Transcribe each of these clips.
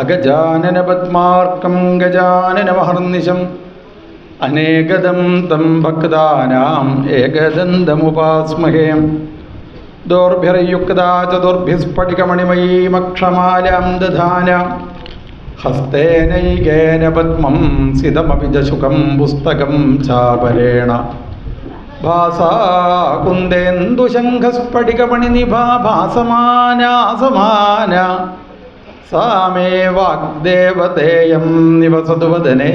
അഗജാനന പദ്മാർക്കം ഗജാനനമഹർനിശം അനേകദം തം ഭക്താനാം ഏകദന്തമുപാസ്മഹേ. ദോർഭിർയുക്താ ചതുർഭിസ്ഫടികമണിമയീമക്ഷമാലാം ദധാന ഹസ്തേനൈകേന പദ്മം സിതമപി ജശുകം പുസ്തകം ചാപരേണ ഭാസാ കുന്ദേന്ദുശംഖസ്ഫടികമണിനിഭാ ഭാസമാനാസമാന സാ മേ വാഗ്ദേവതേയം നിവസതു വദനേ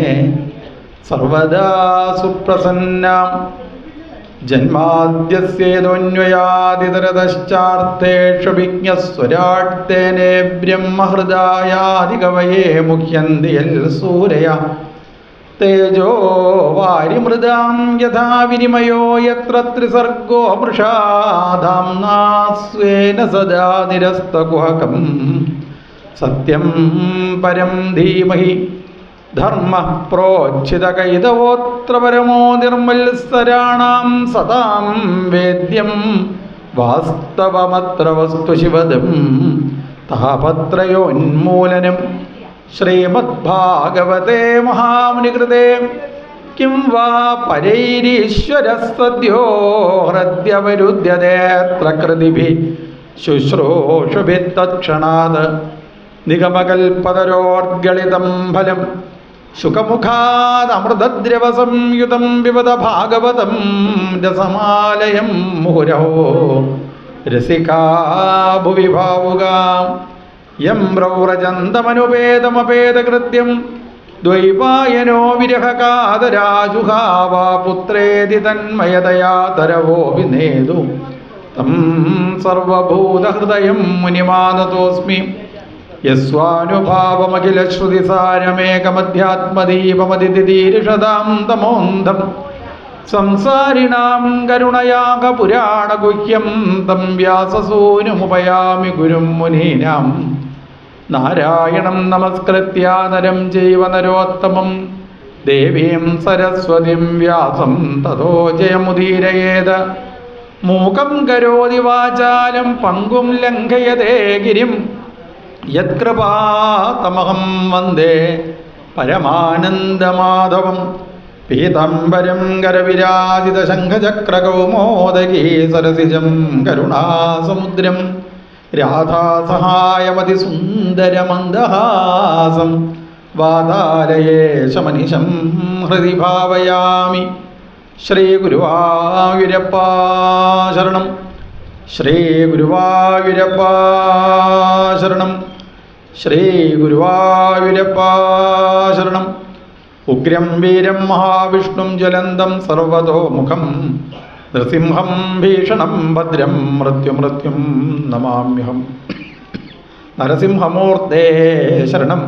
സർവദാ സുപ്രസന്ന. ജന്മാദ്യസ്യേതോന്വയാദിതരതശ്ചാർത്ഥേഷു വിജ്ഞസ്വരാട്ടേനേ ബ്രഹ്മഹൃദായാദികവയേ മുഹ്യന്തി യൽ സൂരയ തേജോ വാരിമൃതാം യഥാ വിനിമയോ യത്ര ത്രിസർഗോ മൃഷാ ധാമ്നാ സ്വേന സദാ നിരസ്തകുഹകം സത്യം പരം ധീമഹി. ധർമ്മ പ്രോച്ഛിതകൈതവോത്ര പരമോ നിർമ്മത്സരാണാം സതാം വേദ്യം വാസ്തവമത്ര വസ്തു ശിവദം താപത്രയോന്മൂലനം. ശ്രീമദ്ഭാഗവതേ മഹാമുനികൃതേ കിം വാ പരൈരീശ്വരഃ സദ്യോ ഹൃദ്യവരുദ്ധ്യതേത്ര കൃതിഭിः ശുശ്രൂഷുഭിः തത്ക്ഷണാത്. നിഗമകൽപതരോർഗളിതം ഫലം ശുകമുഖാദമൃതദ്രവസംയുതം പിബത ഭാഗവതം രസമാലയം മുഹുരഹോ രസികാ ഭുവി ഭാവുകാം. യം പ്രൗരചന്തമനുപേതമപേതകൃത്യം ദ്വൈപായനോ വിരഹകാതരാജുഹാവാ പുത്രേതി തന്മയതയാ തരവോ വിനേതു തം സർവഭൂതഹൃദയം മുനിമാനതോസ്മി. യസ്വാനുഭാവമഖിലശ്രുതിസാരമേകമധ്യാത്മദീപമതിഥിതീരിഷതാം തമോന്ധം സംസാരിണാം കരുണയാക പുരാണഗുഹ്യം തം വ്യാസസൂനുമുപയാമി ഗുരും മുനീനാം. നാരായണം നമസ്കൃത്യ നരം ചൈവ നരോത്തമം ദേവീം സരസ്വതിം വ്യാസം തതോ ജയമുദീരയേത്. മൂകം കരോതി വാചാലം പങ്കും ലംഘയതേ ഗിരിം യത്കൃപാതമഹം വന്ദേ പരമാനന്ദമാധവം. പീതംബരം കരവിരാജിതശംഖചക്രകൗമോദകീ സരസിജം കരുണാസമുദ്രം രാധാസഹായമതിസുന്ദരമന്ദഹാസം വാതാലയേശമനിശം ഹൃദി ഭാവയാമി. ശ്രീഗുരുവായൂരപ്പ ശരണം. ശ്രീഗുരുവായൂരപ്പ ശരണം. ശ്രീഗുരുവായൂരപ്പ ശരണം. ഉഗ്രം വീരം മഹാവിഷ്ണും ജ്വലന്തം സർവതോമുഖം നൃസിംഹം ഭീഷണം ഭദ്രം മൃത്യുമൃത്യും നമാമ്യഹം. നരസിംഹമൂർത്തേ ശരണം.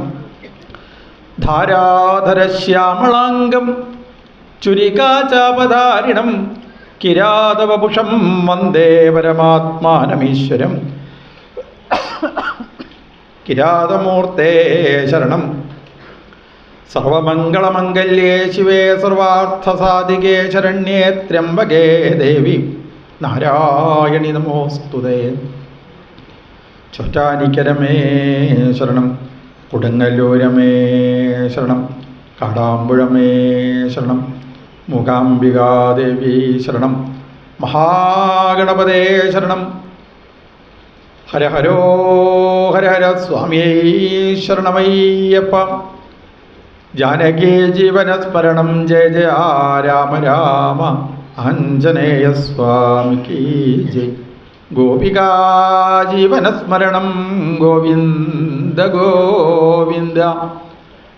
ധാരാധരശ്യാമളാംഗം ചുരികാചാപധാരിണം കിരാതവപുഷം വന്ദേ പരമാത്മാനമീശ്വരം. കിരാതമൂർത്തേ ശരണം. സർവമംഗളമംഗല്യേ ശിവേ സർവാർത്ഥസാധികേ ശരണ്യേ ത്രയംബകേ ദേവി നാരായണി നമോസ്തുതേ. ചോറ്റാനിക്കരമേ ശരണം. കൊടുങ്ങല്ലൂരമേ ശരണം. കാടാമ്പുഴമേ ശരണം. മൂകാംബികാദേവി ശരണം. മഹാഗണപതേ ശരണം. ഹര ഹരോ ഹര ഹര സ്വാമിയേ ശരണമയ്യപ്പ. ജാനകീ ജീവനസ്മരണം ജയ ജയ രാമ രാമ ആഞ്ജനേയ സ്വാമിക്ക് ജയ്. ഗോപികാ ജീവനസ്മരണം ഗോവിന്ദ ഗോവിന്ദ.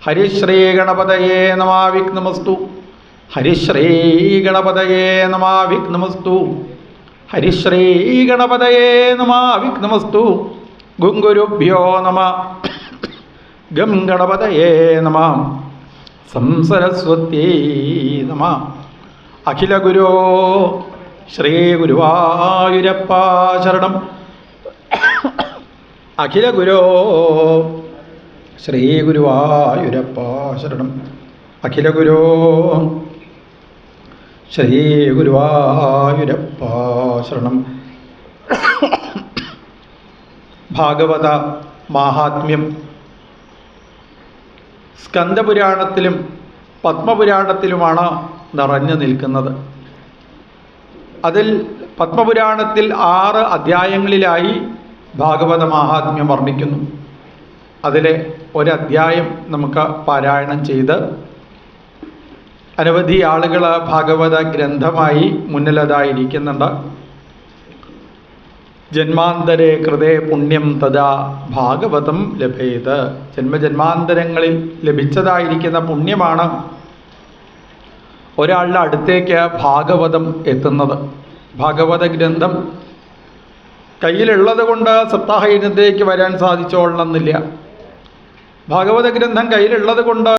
ഹരിശ്രീ ഗണപതയേ നമഃ വിഘ്നമസ്തു. ഹരിശ്രീ ഗണപതയേ നമഃ വിഘ്നമസ്തു. ഹരിശ്രീ ഗണപതയേ നമഃ വിഘ്നമസ്തു. ഗുങ്കുരുഭ്യോ നമഃ. ഗം ഗണപതയേ നമഃ. സംസരസ്വത്യൈ നമഃ. അഖില ഗുരോ ശ്രീ ഗുരുവായൂരപ്പ ശരണം. അഖില ഗുരോ ശ്രീ ഗുരുവായൂരപ്പ ശരണം. അഖില ഗുരോ ശ്രീ ഗുരുവായൂരപ്പ ശരണം. ഭാഗവത മാഹാത്മ്യം സ്കന്ദപുരാണത്തിലും പത്മപുരാണത്തിലുമാണ് നിറഞ്ഞു നിൽക്കുന്നത്. അതിൽ പത്മപുരാണത്തിൽ 6 അധ്യായങ്ങളിലായി ഭാഗവത മാഹാത്മ്യം വർണ്ണിക്കുന്നു. അതിലെ ഒരധ്യായം നമുക്ക് പാരായണം ചെയ്ത് അനവധി ആളുകൾ ഭാഗവത ഗ്രന്ഥമായി മുന്നിലതായിരിക്കുന്നുണ്ട്. ജന്മാന്തരേ കൃതേ പുണ്യം തഥാ ഭാഗവതം ലഭേത്. ജന്മജന്മാന്തരങ്ങളിൽ ലഭിച്ചതായിരിക്കുന്ന പുണ്യമാണ് ഒരാളുടെ അടുത്തേക്ക് ഭാഗവതം എത്തുന്നത്. ഭാഗവത ഗ്രന്ഥം കയ്യിലുള്ളത് കൊണ്ട് സപ്താഹ യജ്ഞത്തിലേക്ക് വരാൻ സാധിച്ചോളണമെന്നില്ല. ഭാഗവത ഗ്രന്ഥം കയ്യിലുള്ളത് കൊണ്ട്